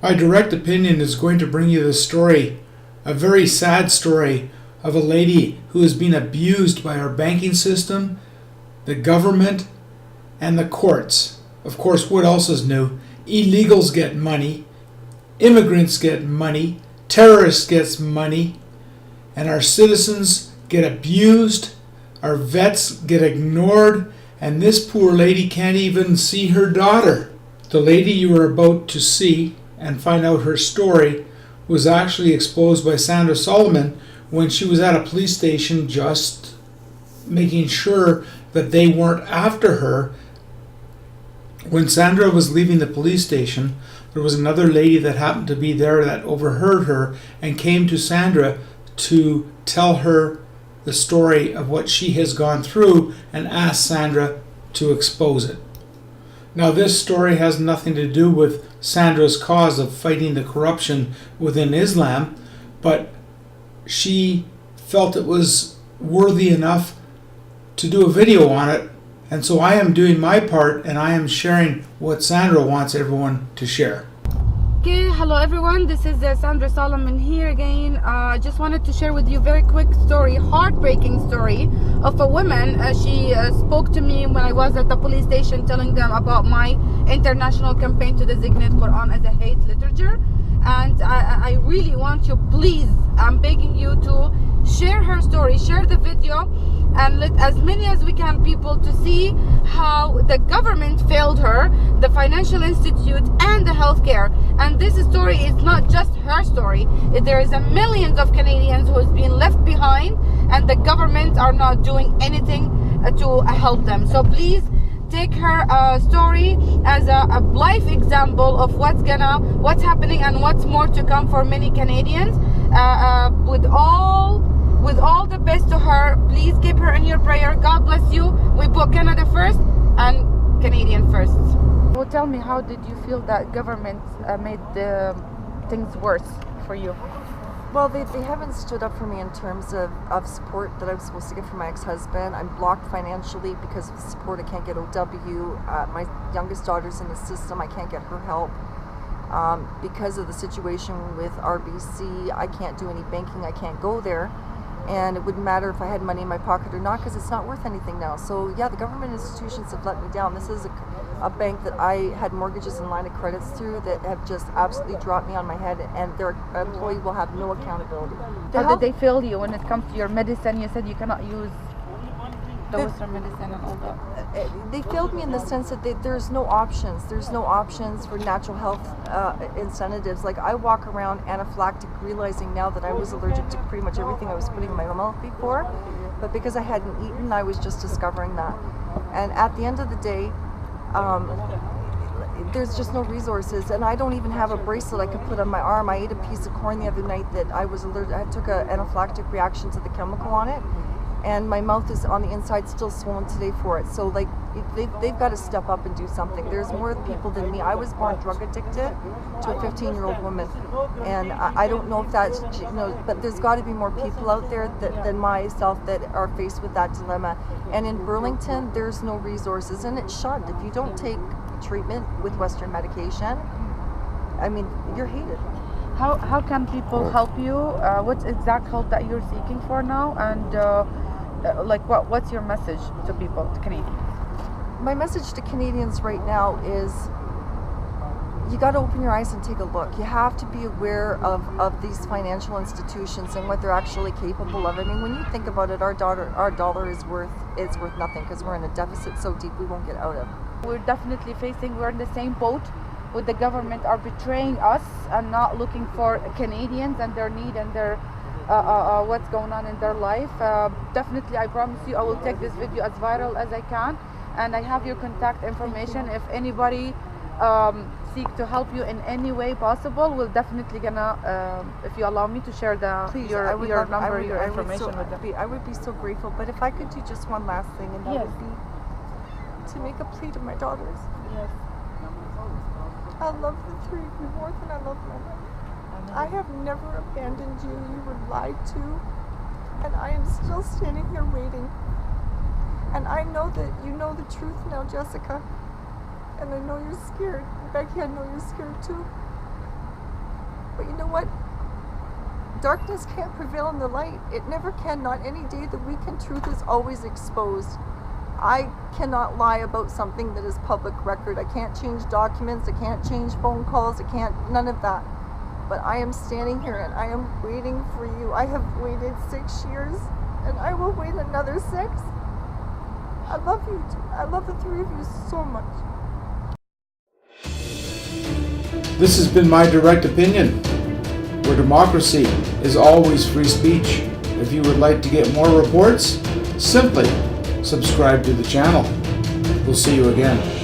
My direct opinion is going to bring you the story, a very sad story, of a lady who has been abused by our banking system, the government, and the courts. Of course, what else is new? Illegals get money, immigrants get money, terrorists get money, and our citizens get abused, our vets get ignored, and this poor lady can't even see her daughter. The lady you are about to see and find out her story was actually exposed by Sandra Solomon when she was at a police station just making sure that they weren't after her. When Sandra was leaving the police station, there was another lady that happened to be there that overheard her and came to Sandra to tell her the story of what she has gone through and asked Sandra to expose it. Now, this story has nothing to do with Sandra's cause of fighting the corruption within Islam, but she felt it was worthy enough to do a video on it, and so I am doing my part and I am sharing what Sandra wants everyone to share. Okay, hello everyone, this is Sandra Solomon here again. I just wanted to share with you a very quick story, heartbreaking story of a woman. She spoke to me when I was at the police station telling them about my international campaign to designate Quran as a hate literature. And I really want you, please, I'm begging you to share her story, share the video, and let as many as we can people to see how the government failed her, the financial institute, and the healthcare. And this story is not just her story. There is a millions of Canadians who has been left behind, and the government are not doing anything to help them. So please take her story as a life example of what's happening and what's more to come for many Canadians. With all the best to her. Please keep her in your prayer. God bless you. We put Canada first and Canadian first. Well, tell me, how did you feel that government made things worse for you? Well, they haven't stood up for me in terms of support that I was supposed to get from my ex-husband. I'm blocked financially because of the support. I can't get OW. My youngest daughter's in the system. I can't get her help. Because of the situation with RBC, I can't do any banking. I can't go there. And it wouldn't matter if I had money in my pocket or not because it's not worth anything now. So yeah, the government institutions have let me down. This is a bank that I had mortgages and line of credits through that have just absolutely dropped me on my head, and their employee will have no accountability. How did they fail you when it comes to your medicine? You said you cannot use the Western medicine and all that. They failed me in the sense that there's no options. There's no options for natural health incentives. Like, I walk around anaphylactic, realizing now that I was allergic to pretty much everything I was putting in my mouth before. But because I hadn't eaten, I was just discovering that. And at the end of the day, there's just no resources, and I don't even have a bracelet I could put on my arm. I ate a piece of corn the other night that I was allergic. I took an anaphylactic reaction to the chemical on it, and my mouth is on the inside still swollen today for it. So like, they've got to step up and do something. There's more people than me. I was born drug addicted to a 15-year-old woman, and I don't know if that's, but there's got to be more people out there than myself that are faced with that dilemma. And in Burlington, there's no resources, and it's shunned. If you don't take treatment with Western medication, I mean, you're hated. How can people help you? What's exact help that you're seeking for now? And what's your message to people, to Canadians? My message to Canadians right now is, you got to open your eyes and take a look. You have to be aware of these financial institutions and what they're actually capable of. I mean, when you think about it, our dollar is worth nothing because we're in a deficit so deep we won't get out of. We're definitely we're in the same boat with the government are betraying us and not looking for Canadians and their need and their what's going on in their life. Definitely, I promise you, I will take this video as viral as I can, and I have your contact information. If anybody seek to help you in any way possible, we'll definitely gonna, if you allow me to share your number, your information with them. I would be so grateful. But if I could do just one last thing, and that Yes. would be to make a plea to my daughters. Yes. I love the three of you more than I love my mother. I have never abandoned you. You were lied to. And I am still standing here waiting. And I know that you know the truth now, Jessica. And I know you're scared. Becky, I know you're scared too. But you know what? Darkness can't prevail in the light. It never can, not any day of the week, and truth is always exposed. I cannot lie about something that is public record. I can't change documents, I can't change phone calls, I can't, none of that. But I am standing here and I am waiting for you. I have waited 6 years and I will wait another 6. I love you. I love the three of you so much. This has been my direct opinion, where democracy is always free speech. If you would like to get more reports, simply subscribe to the channel. We'll see you again.